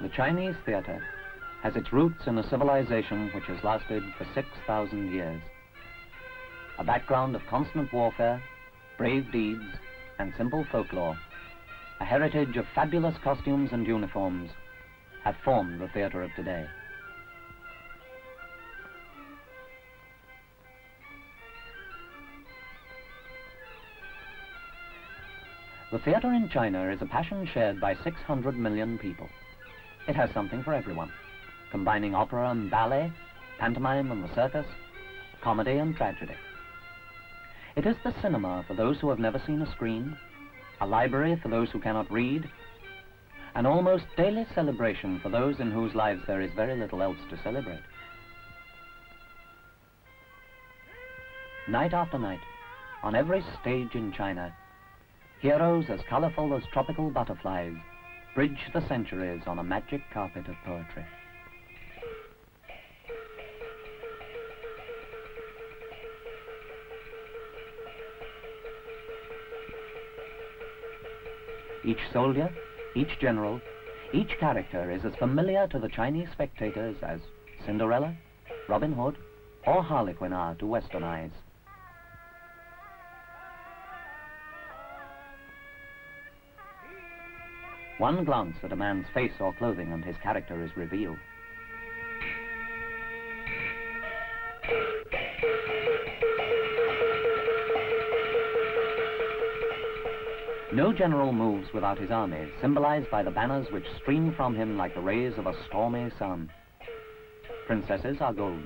The Chinese theater has its roots in a civilization which has lasted for 6,000 years. A background of constant warfare, brave deeds, and simple folklore, a heritage of fabulous costumes and uniforms, have formed the theater of today. The theater in China is a passion shared by 600 million people. It has something for everyone, combining opera and ballet, pantomime and the circus, comedy and tragedy. It is the cinema for those who have never seen a screen, a library for those who cannot read, an almost daily celebration for those in whose lives there is very little else to celebrate. Night after night, on every stage in China, heroes as colorful as tropical butterflies bridge the centuries on a magic carpet of poetry. Each soldier, each general, each character is as familiar to the Chinese spectators as Cinderella, Robin Hood, or Harlequin are to Western eyes. One glance at a man's face or clothing and his character is revealed. No general moves without his army, symbolized by the banners which stream from him like the rays of a stormy sun. Princesses are gold.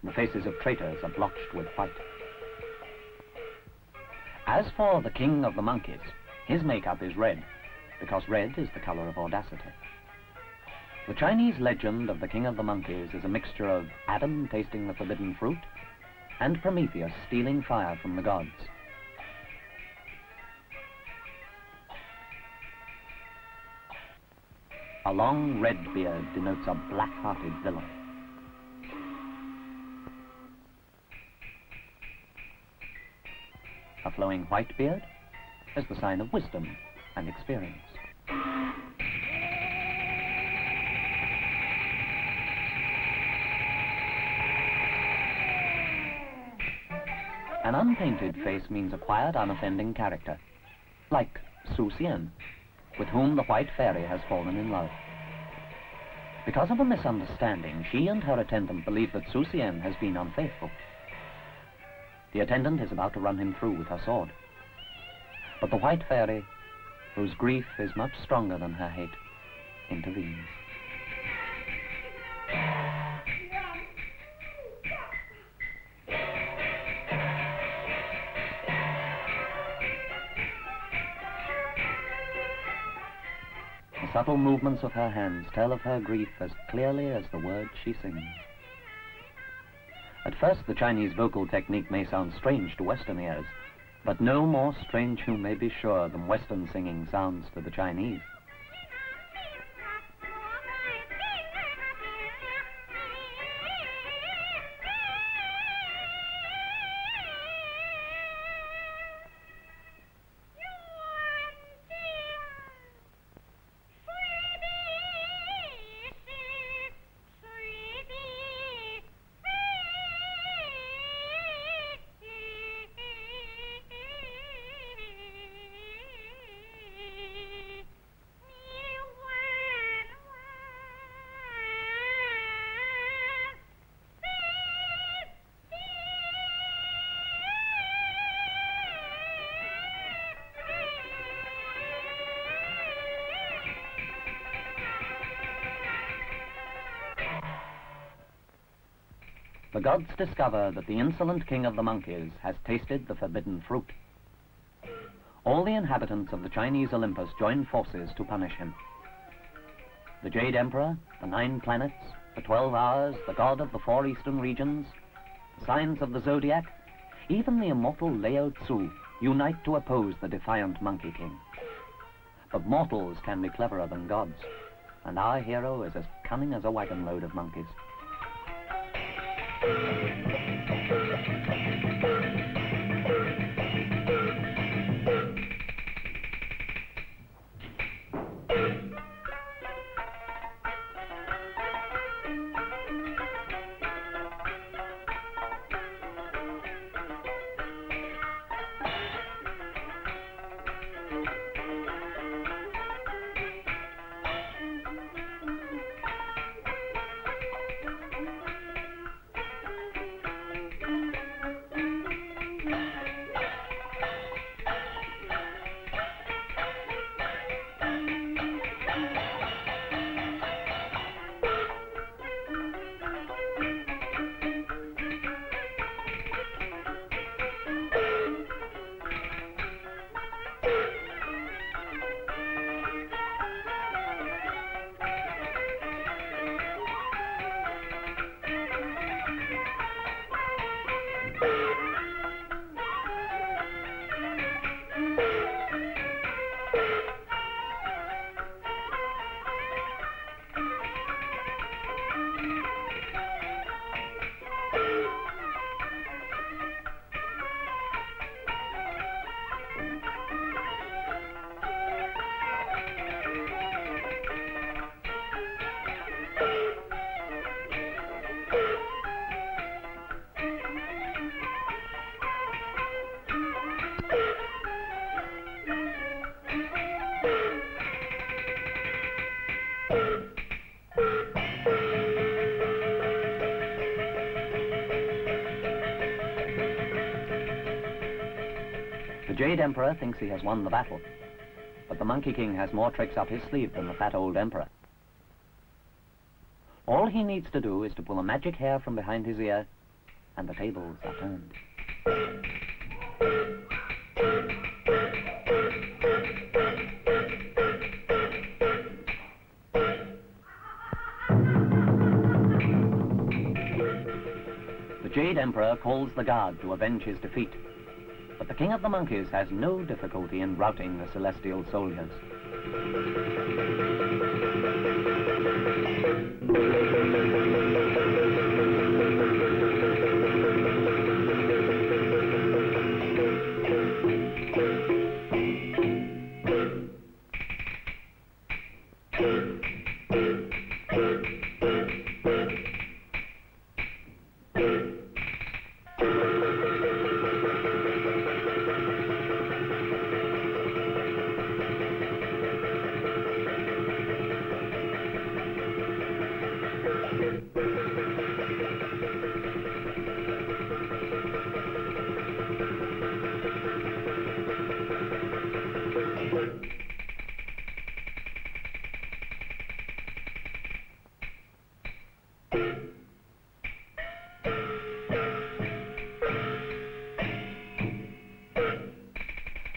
The faces of traitors are blotched with white. As for the king of the monkeys, his makeup is red, because red is the color of audacity. The Chinese legend of the king of the monkeys is a mixture of Adam tasting the forbidden fruit and Prometheus stealing fire from the gods. A long red beard denotes a black-hearted villain. A flowing white beard is the sign of wisdom and experience. An unpainted face means a quiet, unoffending character, like Su Xian, with whom the white fairy has fallen in love. Because of a misunderstanding, she and her attendant believe that Su Xian has been unfaithful. The attendant is about to run him through with her sword. But the white fairy, whose grief is much stronger than her hate, intervenes. The subtle movements of her hands tell of her grief as clearly as the words she sings. At first, the Chinese vocal technique may sound strange to Western ears, but no more strange, you may be sure, than Western singing sounds to the Chinese. The gods discover that the insolent king of the monkeys has tasted the forbidden fruit. All the inhabitants of the Chinese Olympus join forces to punish him. The Jade Emperor, the 9 planets, the 12 hours, the god of the 4 eastern regions, the signs of the zodiac, even the immortal Lao Tzu unite to oppose the defiant Monkey King. But mortals can be cleverer than gods, and our hero is as cunning as a wagon load of monkeys. Jade Emperor thinks he has won the battle, but the Monkey King has more tricks up his sleeve than the fat old Emperor. All he needs to do is to pull a magic hair from behind his ear, and the tables are turned. The Jade Emperor calls the guard to avenge his defeat, but the King of the Monkeys has no difficulty in routing the celestial soldiers.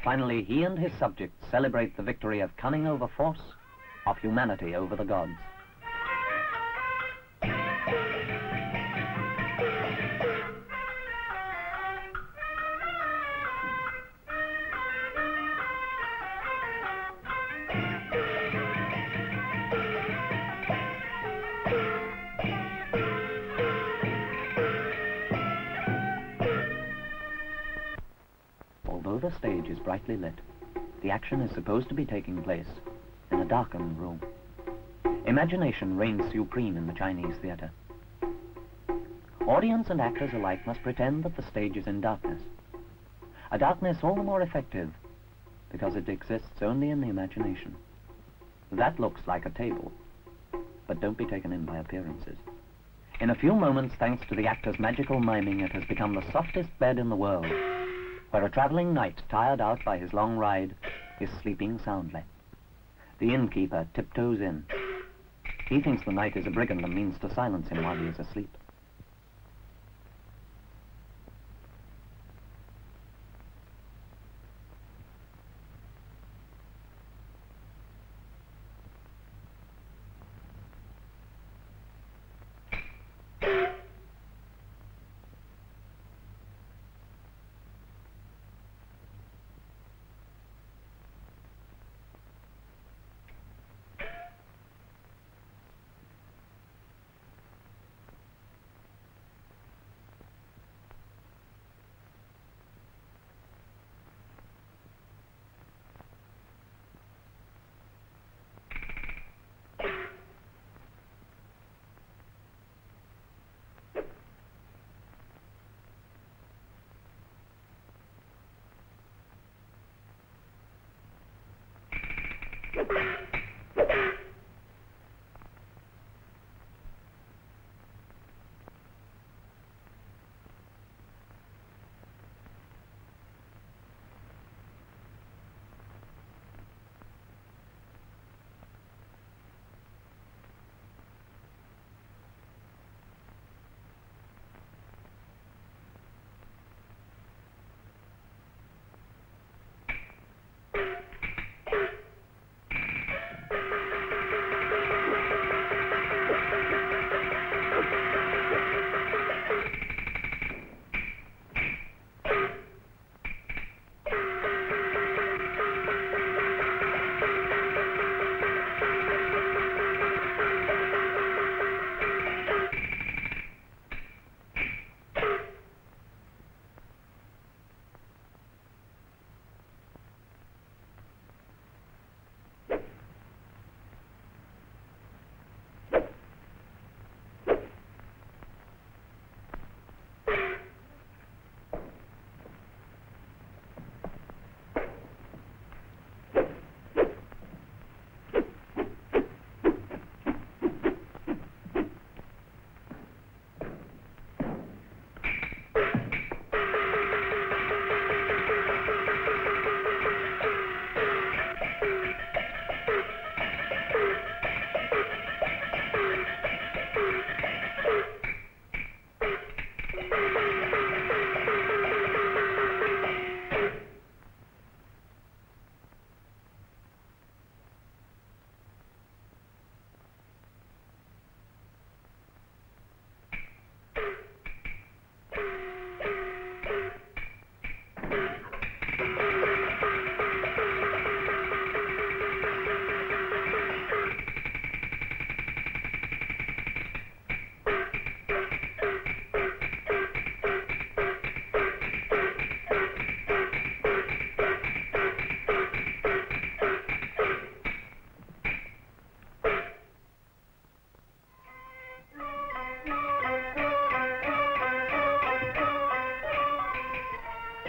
Finally, he and his subjects celebrate the victory of cunning over force, of humanity over the gods. Although the stage is brightly lit, the action is supposed to be taking place in a darkened room. Imagination reigns supreme in the Chinese theater. Audience and actors alike must pretend that the stage is in darkness. A darkness all the more effective because it exists only in the imagination. That looks like a table, but don't be taken in by appearances. In a few moments, thanks to the actor's magical miming, it has become the softest bed in the world, where a traveling knight, tired out by his long ride, is sleeping soundly. The innkeeper tiptoes in. He thinks the knight is a brigand and means to silence him while he is asleep.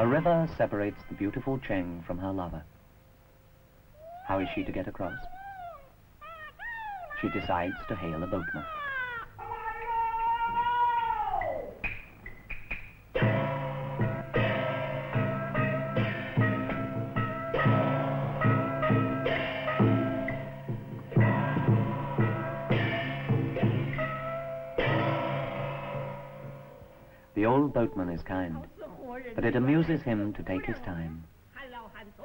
A river separates the beautiful Cheng from her lover. How is she to get across? She decides to hail a boatman. The old boatman is kind, but it amuses him to take his time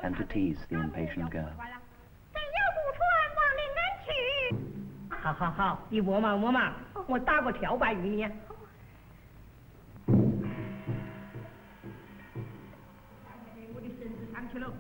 and to tease the impatient girl. 好好好，你摸嘛摸嘛，我打个跳板与你。我的绳子上去了。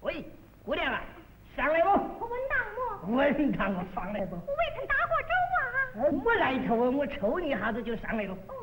喂，姑娘啊，上来不？稳当我上来不？我未曾打过粥啊。没来头，我抽你一下子就上来了。我